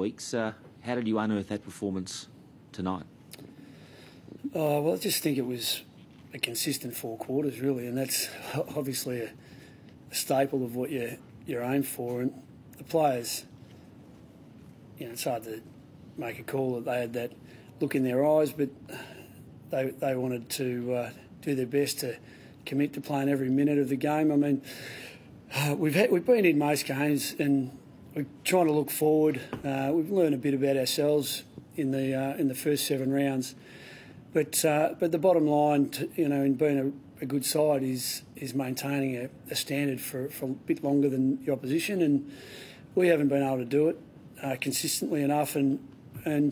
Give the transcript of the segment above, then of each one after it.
weeks. How did you unearth that performance tonight? Oh, well, I just think it was a consistent 4 quarters, really, and that's obviously a staple of what you're aimed for. And the players, it's hard to make a call that they had that look in their eyes, but they wanted to do their best to commit to playing every minute of the game. I mean, we've been in most games and we're trying to look forward. We've learned a bit about ourselves in the first 7 rounds, but the bottom line, in being a good side is maintaining a standard for a bit longer than the opposition, and we haven't been able to do it consistently enough. And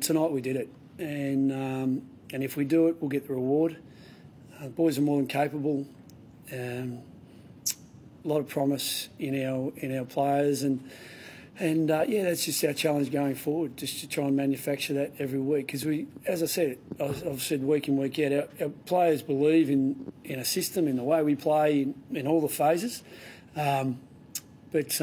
tonight we did it, and if we do it, we'll get the reward. The boys are more than capable. A lot of promise in our players, and that's just our challenge going forward, just to try and manufacture that every week. Because as I said, I've said week in, week out, our players believe in a system, in the way we play, in all the phases. But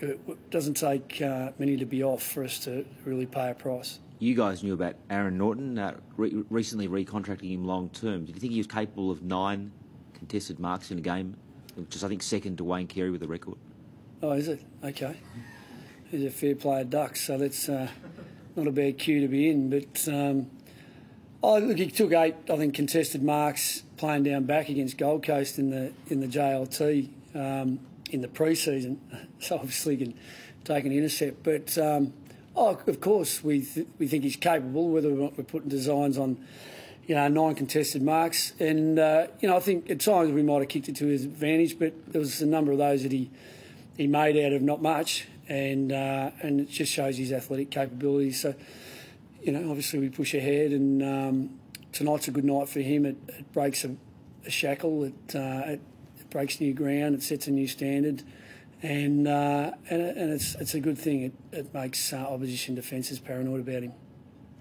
it doesn't take many to be off for us to really pay a price. You guys knew about Aaron Norton, recently recontracting him long term. Did you think he was capable of 9 contested marks in a game, which is, I think, second to Wayne Carey with the record? Oh, is it? Okay. He's a fair player duck, so that's not a bad cue to be in. But, look, he took 8, I think, contested marks playing down back against Gold Coast in the JLT in the pre-season. So obviously he can take an intercept. But, of course, we think he's capable, whether or not we're putting designs on 9 contested marks. And, I think at times we might have kicked it to his advantage, but there was a number of those that he made out of not much, and it just shows his athletic capabilities. So, obviously we push ahead, and tonight's a good night for him. It breaks a shackle, it breaks new ground, it sets a new standard, and it's a good thing. It makes opposition defences paranoid about him.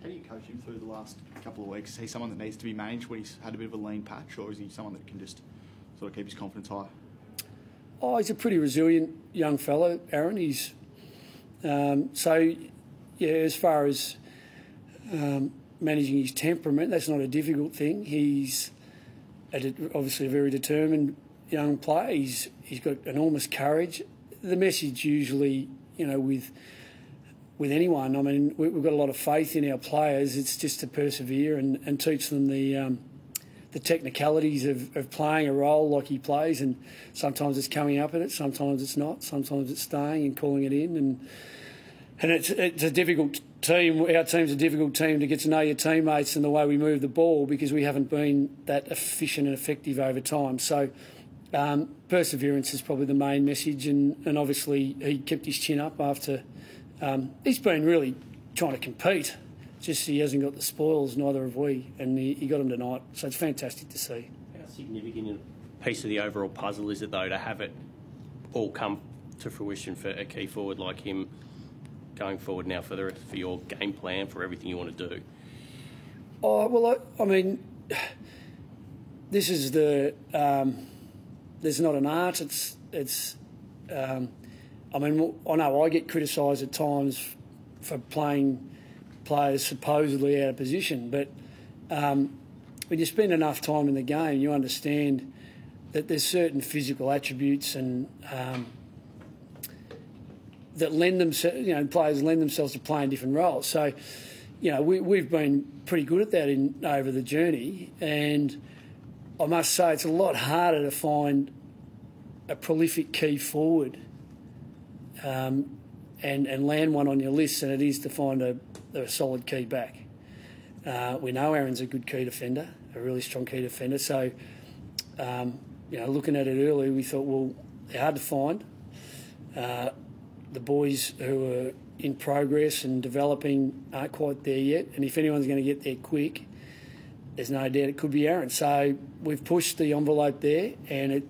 How do you coach him through the last couple of weeks? Is he someone that needs to be managed when he's had a bit of a lean patch, or is he someone that can just sort of keep his confidence high? Oh, he's a pretty resilient young fellow, Aaron. He's as far as managing his temperament, that's not a difficult thing. He's obviously a very determined young player. He's got enormous courage. The message usually, with anyone, I mean, we've got a lot of faith in our players. It's just to persevere and teach them the technicalities of playing a role like he plays, and sometimes it's coming up at it, sometimes it's not, sometimes it's staying and calling it in, and it's a difficult team. Our team's a difficult team to get to know your teammates and the way we move the ball, because we haven't been that efficient and effective over time. So perseverance is probably the main message, and obviously he kept his chin up after he's been really trying to compete. Just he hasn't got the spoils, neither have we, and he got them tonight. So it's fantastic to see. How significant a piece of the overall puzzle is it, though, to have it all come to fruition for a key forward like him going forward now for your game plan, for everything you want to do? Oh, well, I mean, this is there's not an art. I mean, I know I get criticised at times for playing players supposedly out of position, but when you spend enough time in the game, you understand that there's certain physical attributes and that lend themselves, players lend themselves to playing different roles. So, we've been pretty good at that over the journey, and I must say it's a lot harder to find a prolific key forward and land one on your list than it is to find a solid key back. We know Aaron's a good key defender, a really strong key defender. So, looking at it earlier, we thought, well, they're hard to find. The boys who are in progress and developing aren't quite there yet. And if anyone's going to get there quick, there's no doubt it could be Aaron. So we've pushed the envelope there, and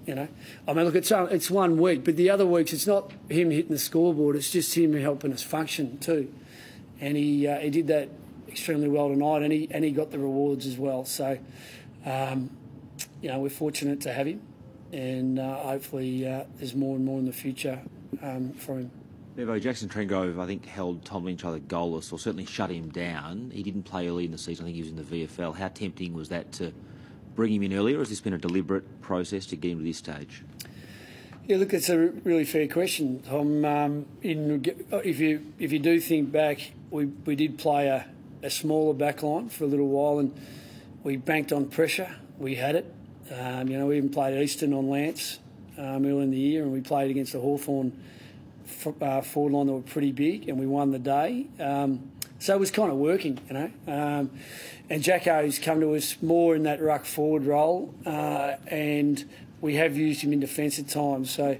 look, it's 1 week, but the other weeks it's not him hitting the scoreboard, it's just him helping us function too. And he did that extremely well tonight, and he got the rewards as well. So, we're fortunate to have him, and hopefully there's more and more in the future from him. Bevo, Jackson Trengrove, I think, held Tom Lynch either goalless or certainly shut him down. He didn't play early in the season. I think he was in the VFL. How tempting was that to bring him in earlier, or has this been a deliberate process to get him to this stage? Yeah, look, it's a really fair question, Tom. If you do think back, we did play a smaller back line for a little while, and we banked on pressure. We had it. We even played Eastern on Lance early in the year, and we played against the Hawthorn forward line that were pretty big, and we won the day. So it was kind of working, and Jacko's come to us more in that ruck forward role, and we have used him in defence at times. So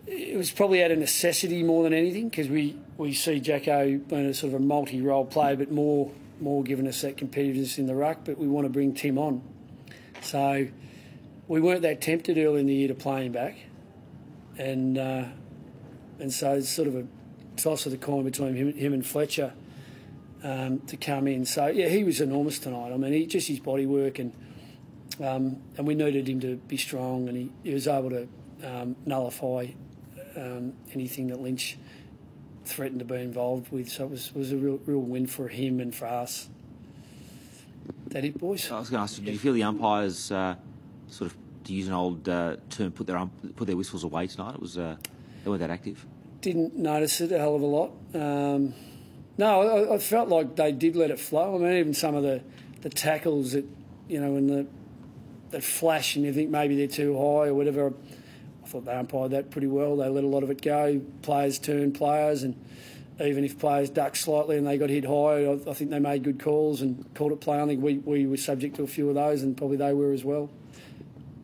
it was probably out of necessity more than anything, because we see Jacko being a sort of a multi-role player, but more giving us that competitiveness in the ruck, but we want to bring Tim on. So we weren't that tempted early in the year to play him back, and so it's sort of a toss of the coin between him and Fletcher to come in. So yeah, he was enormous tonight. I mean, just his body work, and we needed him to be strong, and he was able to nullify anything that Lynch threatened to be involved with. So it was a real win for him and for us. That it, boys? I was going to ask you, did you feel the umpires sort of, to use an old term, put their whistles away tonight? It was they weren't that active. Didn't notice it a hell of a lot. No, I felt like they did let it flow. I mean, even some of the tackles that, when that flash and you think maybe they're too high or whatever, I thought they umpired that pretty well. They let a lot of it go. Players turn players, and even if players ducked slightly and they got hit high, I think they made good calls and called it play. I think we were subject to a few of those, and probably they were as well.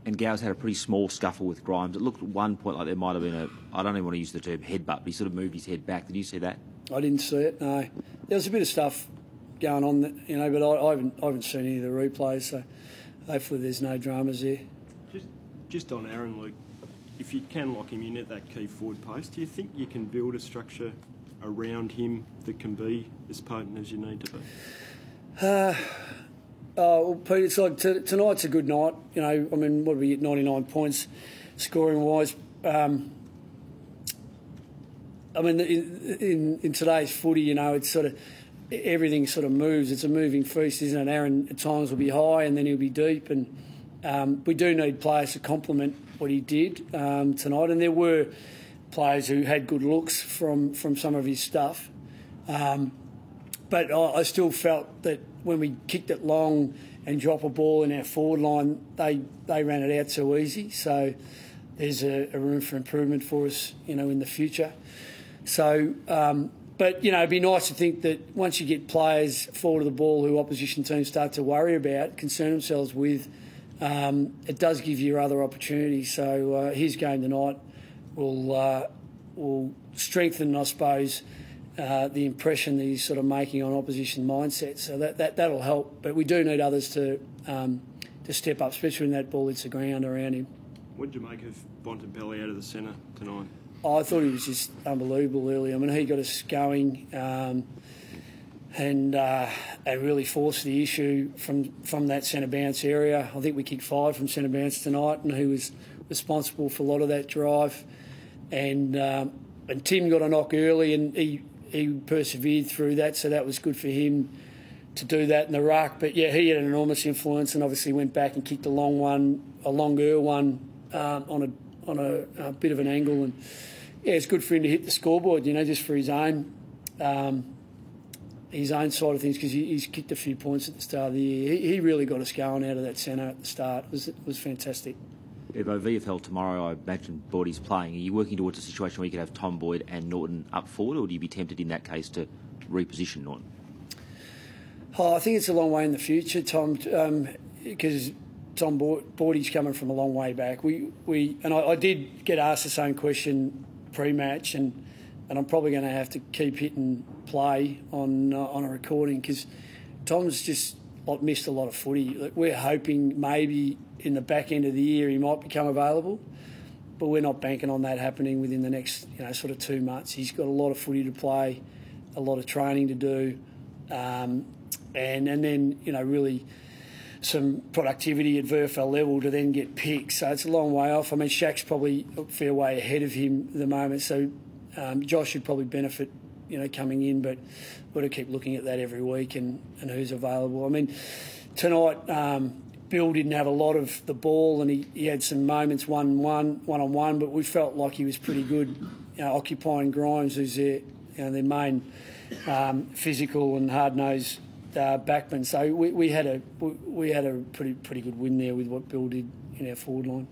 And Gow's had a pretty small scuffle with Grimes. It looked at one point like there might have been I don't even want to use the term headbutt, but he sort of moved his head back. Did you see that? I didn't see it, no. There was a bit of stuff going on, but I haven't seen any of the replays, so hopefully there's no dramas there. Just on Aaron, Luke, if you can lock him in at that key forward post, do you think you can build a structure around him that can be as potent as you need to be? Well, Pete, it's like tonight's a good night. I mean, what did we get, 99 points scoring-wise. I mean, in today's footy, it's sort of everything sort of moves. It's a moving feast, isn't it? Aaron at times will be high and then he'll be deep, and we do need players to complement what he did tonight. And there were players who had good looks from some of his stuff. But I still felt that when we kicked it long and drop a ball in our forward line, they ran it out so easy. So there's a room for improvement for us, in the future. So, but, it'd be nice to think that once you get players forward of the ball who opposition teams start to worry about, concern themselves with, it does give you other opportunities. So his game tonight will strengthen, I suppose, the impression that he's sort of making on opposition mindset. So that'll help. But we do need others to step up, especially when that ball hits the ground around him. What did you make of Bontempelli out of the centre tonight? I thought he was just unbelievable early. I mean, he got us going and really forced the issue from that centre bounce area. I think we kicked 5 from centre bounce tonight, and he was responsible for a lot of that drive. And Tim got a knock early, and he persevered through that, so that was good for him to do that in the ruck. But yeah, he had an enormous influence, and obviously went back and kicked a longer one on a bit of an angle, and yeah, it's good for him to hit the scoreboard, just for his own side of things, because he's kicked a few points at the start of the year. He really got us going out of that centre at the start. It was fantastic. Evo, VFL tomorrow, I imagine Boyd's playing. Are you working towards a situation where you could have Tom Boyd and Norton up forward, or would you be tempted in that case to reposition Norton? Oh, I think it's a long way in the future, Tom, because Tom Boyd's coming from a long way back. I did get asked the same question pre-match, and I'm probably going to have to keep hitting play on a recording, because Tom's just missed a lot of footy. We're hoping maybe in the back end of the year he might become available, but we're not banking on that happening within the next sort of 2 months. He's got a lot of footy to play, a lot of training to do, and then really some productivity at VFL level to then get picked. So it's a long way off. I mean, Shaq's probably a fair way ahead of him at the moment. So Josh should probably benefit, coming in, but we've got to keep looking at that every week and who's available. I mean, tonight, Bill didn't have a lot of the ball, and he had some moments one-on-one, but we felt like he was pretty good, occupying Grimes, who's their main physical and hard-nosed backman. So we had a pretty good win there with what Bill did in our forward line.